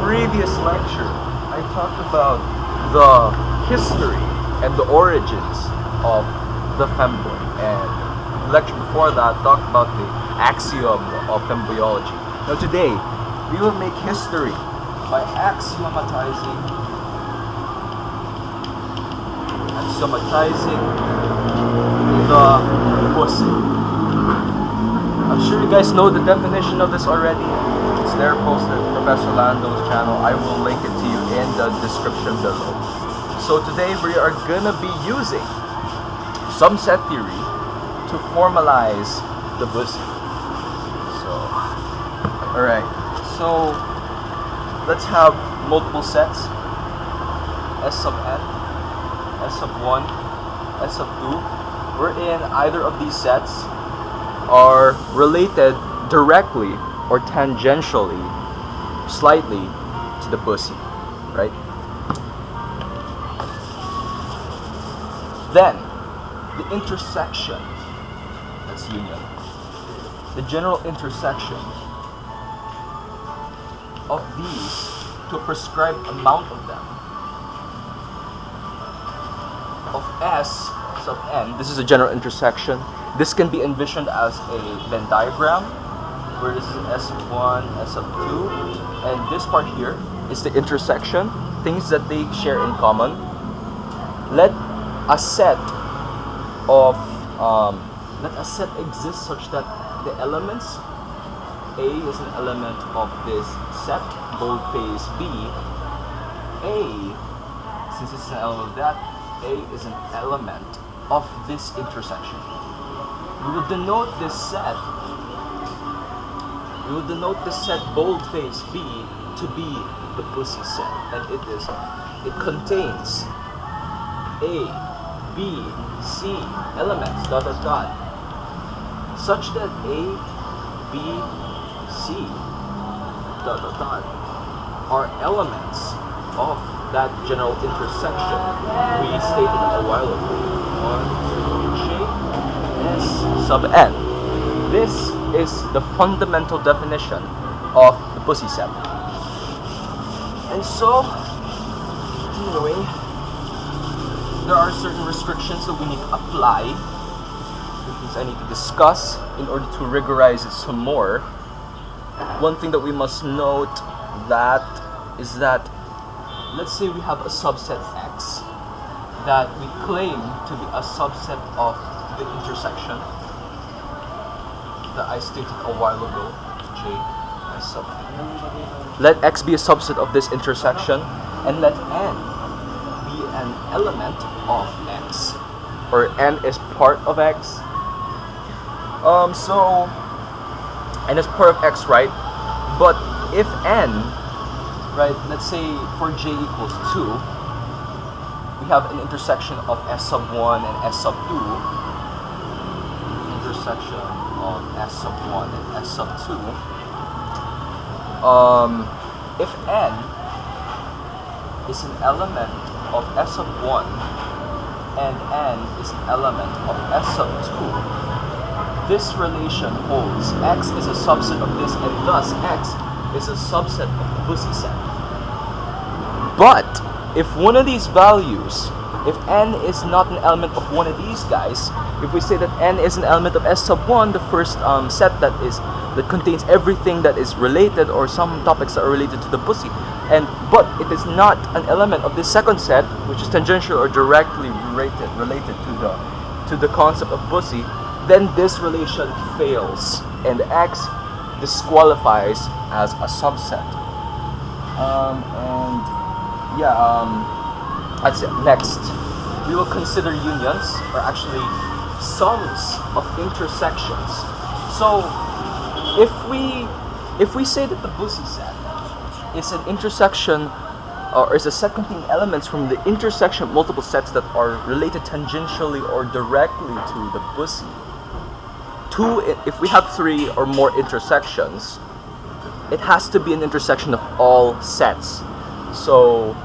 previous lecture, I talked about the history and the origins of the femboy, and the lecture before that talked about the axiom of femboyology. Now today, we will make history by axiomatizing the Bussy. I'm sure you guys know the definition of this already. It's there posted on Professor Lando's channel. I will link it to you in the description below. So today we are gonna be using subset theory to formalize the Bussy. Alright, so let's have multiple sets, S sub n, S sub 1, S sub 2, wherein either of these sets are related directly or tangentially, slightly, to the Bussy, right? Then, the intersection, that's union, the general intersection of these to a prescribed amount of them of S sub n. This is a general intersection. This can be envisioned as a Venn diagram where this is S sub 1, S sub 2, and this part here is the intersection, things that they share in common. Let a set exist such that the elements A is an element of this set, boldface B. A, since it's an element of that, A is an element of this intersection. We will denote this set boldface B to be the Bussy set, and it contains A, B, C elements such that A, B, C are elements of that general intersection we stated a while ago. 1, 2, J, S sub n. This is the fundamental definition of the Bussy set. And so, continuing, there are certain restrictions that we need to apply, things I need to discuss in order to rigorize it some more. One thing that we must note is that let's say we have a subset X that we claim to be a subset of the intersection that I stated a while ago, J S sub n. Let X be a subset of this intersection, and let N be an element of X, or N is part of X. N is part of X, right? But if N, right, let's say for J equals 2, we have an intersection of S sub 1 and S sub 2, intersection of S sub 1 and S sub 2. If N is an element of S sub 1 and N is an element of S sub 2, this relation holds. X is a subset of this, and thus X is a subset of the Bussy set. But if one of these values, if N is not an element of one of these guys, if we say that N is an element of S sub 1, the first set that contains everything that is related, or some topics that are related to the Bussy, but it is not an element of this second set, which is tangential or directly related to the concept of Bussy, then this relation fails and X disqualifies as a subset. That's it. Next, we will consider unions, or actually sums of intersections. So if we say that the Bussy set is an intersection, or is a set containing elements from the intersection of multiple sets that are related tangentially or directly to the Bussy. If we have 3 or more intersections, it has to be an intersection of all sets. So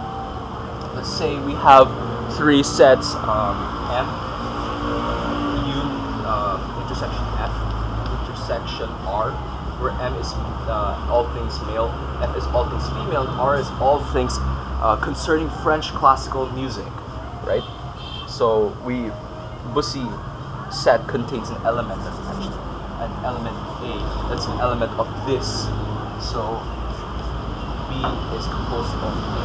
let's say we have 3 sets, M, U, intersection F, intersection R, where M is all things male, F is all things female, and R is all things concerning French classical music, right? So Bussy set contains an element that's actually an element A, that's an element of this. So B is composed of A.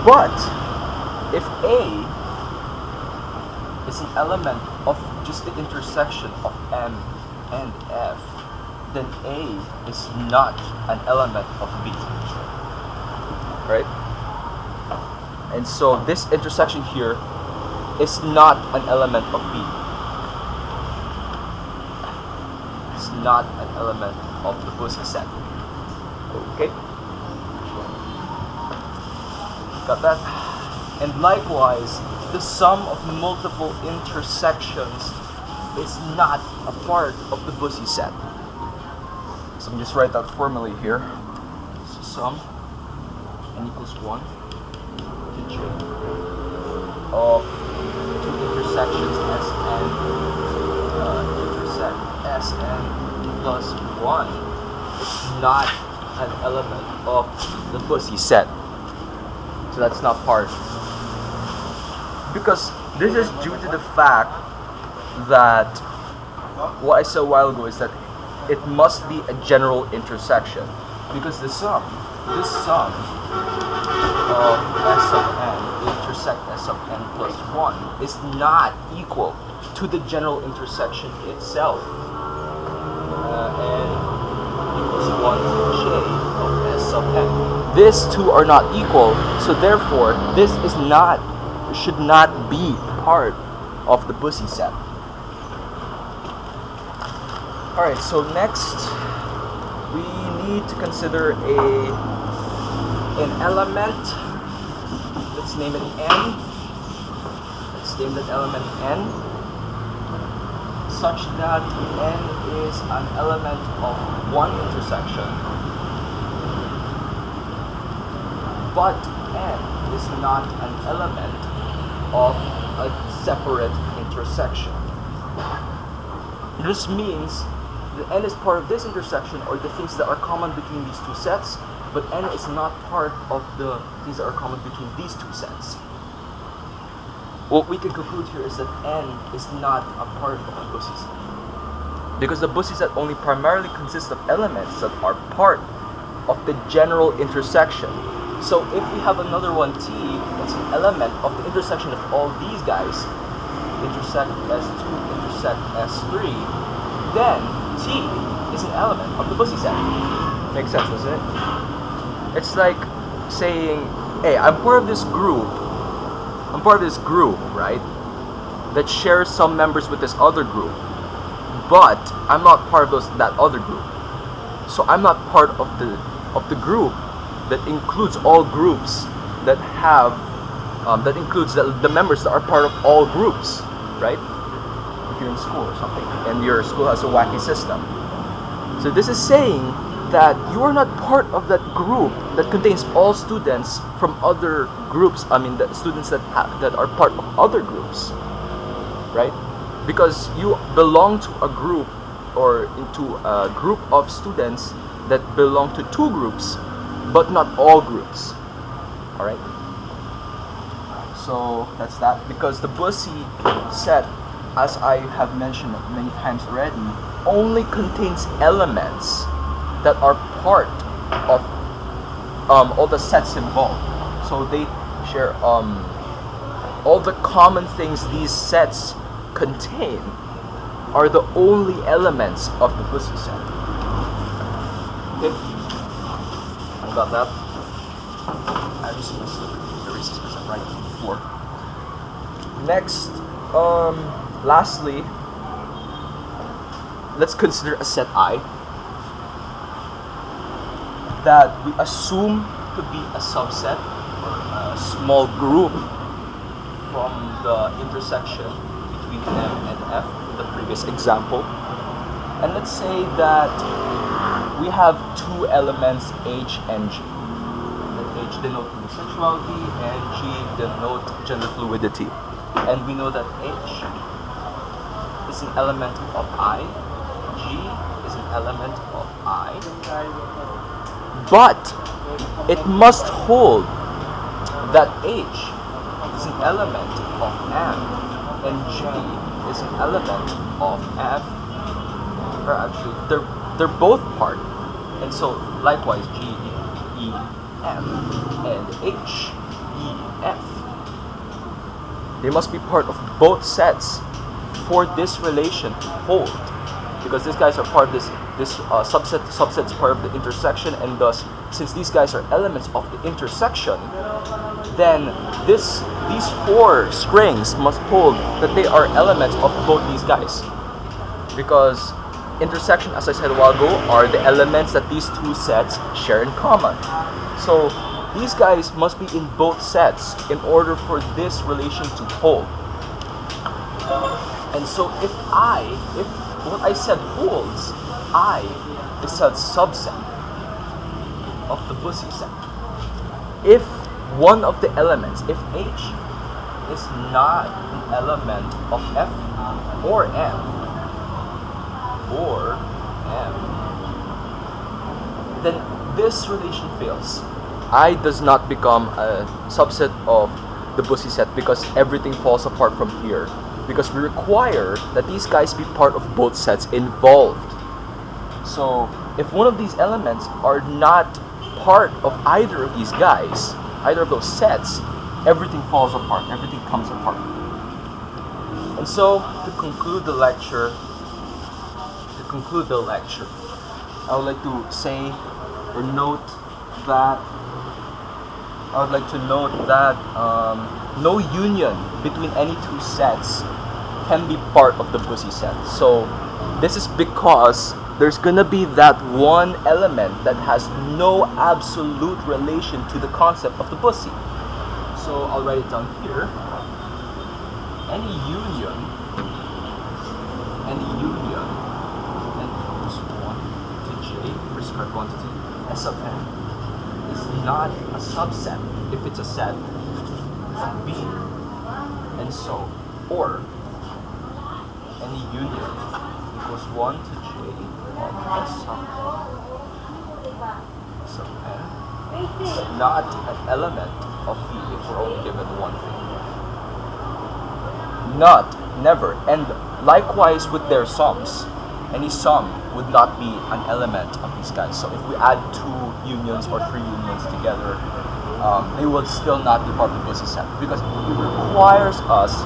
But if A is an element of just the intersection of M and F, then A is not an element of B. Right? And so this intersection here is not an element of B. It's not an element of the Bussy set. Okay? Got that? And likewise, the sum of multiple intersections is not a part of the Bussy set. So I'm just write that formally here. So sum n equals 1 to j of two intersections Sn intersect Sn plus 1 is not an element of the Bussy set. So that's not part. Because this is due to the fact that what I said a while ago is that it must be a general intersection. Because this sum of S of n intersect S of n plus 1 is not equal to the general intersection itself. N equals 1 to j of S of n. These two are not equal, so therefore this should not be part of the Bussy set. Alright, so next we need to consider an element. Let's name it n. Let's name that element n, such that n is an element of one intersection, but n is not an element of a separate intersection. This means that n is part of this intersection, or the things that are common between these two sets, but n is not part of the things that are common between these two sets. What we can conclude here is that n is not a part of the Bussy set, because the Bussy set only primarily consists of elements that are part of the general intersection. So if we have another one, T, that's an element of the intersection of all these guys, intersect S2, intersect S3, then T is an element of the Bussy set. Makes sense, doesn't it? It's like saying, hey, I'm part of this group, right, that shares some members with this other group, but I'm not part of that other group. So I'm not part of the group that includes all groups that have, that includes the members that are part of all groups, right? If you're in school or something, and your school has a wacky system. So this is saying that you are not part of that group that contains all students from other groups. I mean, the students that are part of other groups, right? Because you belong to a group, or into a group of students that belong to two groups, but not all groups. Alright? So that's that. Because the Bussy set, as I have mentioned many times already, only contains elements that are part of all the sets involved. So they share all the common things these sets contain are the only elements of the Bussy set. Okay? I got that. I just missed the erases because I'm writing before. Next, lastly, let's consider a set I that we assume to be a subset or a small group from the intersection between M and F, the previous example. And let's say that we have two elements, H and G. H denote homosexuality and G denote gender fluidity. And we know that H is an element of I, G G is an element of I, but it must hold that H is an element of M and G is an element of F, or actually they're both part, and so likewise G, E, M and H, E, F. They must be part of both sets for this relation to hold, because these guys are part of this subset's part of the intersection, and thus since these guys are elements of the intersection, then these four strings must hold that they are elements of both these guys, because intersection, as I said a while ago, are the elements that these two sets share in common. So these guys must be in both sets in order for this relation to hold. And so if what I said holds, I is a subset of the Bussy set. If one of the elements, if H is not an element of F or M, then this relation fails. I does not become a subset of the Bussy set because everything falls apart from here. Because we require that these guys be part of both sets involved. So if one of these elements are not part of either of these guys, either of those sets, everything falls apart, everything comes apart. And so to conclude the lecture, I would like to say or note that no union between any two sets can be part of the Bussy set. So this is because there's gonna be that one element that has no absolute relation to the concept of the Bussy. So I'll write it down here. Any union and equals 1 to J prescribed quantity S of n is not a subset if it's a set of B, and so, or any union equals 1 to J of S of n is not an element of B if we're only given one thing. Not, never, and likewise with their sums. Any sum would not be an element of these guys. So if we add 2 unions or 3 unions together, they would still not be part of the Bussy set, because it requires us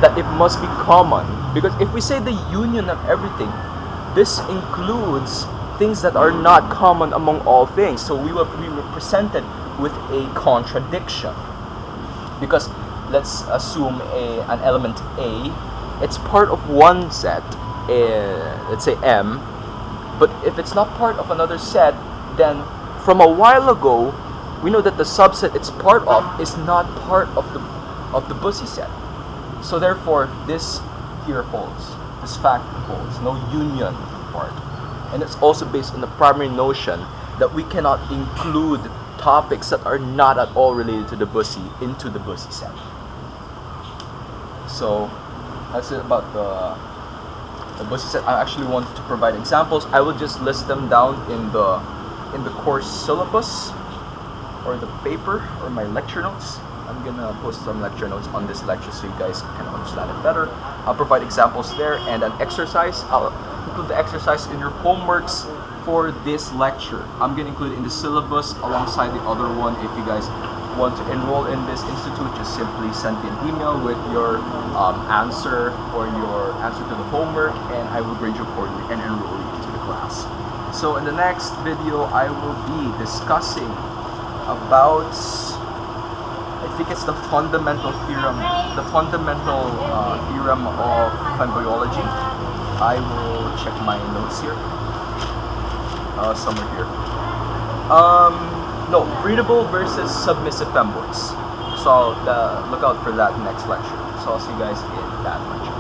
that it must be common. Because if we say the union of everything, this includes things that are not common among all things. So we will be presented with a contradiction. Because let's assume an element A, it's part of one set, let's say M, but if it's not part of another set, then from a while ago, we know that the subset it's part of is not part of the Bussy set. So therefore, this here holds. This fact holds. No union part. And it's also based on the primary notion that we cannot include topics that are not at all related to the Bussy into the Bussy set. So that's it about the Bussy set. I actually wanted to provide examples. I will just list them down in the course syllabus or the paper or my lecture notes. I'm gonna post some lecture notes on this lecture so you guys can understand it better. I'll provide examples there and an exercise. I'll include the exercise in your homeworks for this lecture. I'm gonna include it in the syllabus alongside the other one. If you guys want to enroll in this institute, just simply send me an email with your answer or your answer to the homework, and I will grade you accordingly and enroll you into the class. So in the next video, I will be discussing about, I think it's the fundamental theorem of fembiology. I will check my notes here. Somewhere here. No, breedable versus submissive femboids. So look out for that next lecture. So I'll see you guys in that lecture.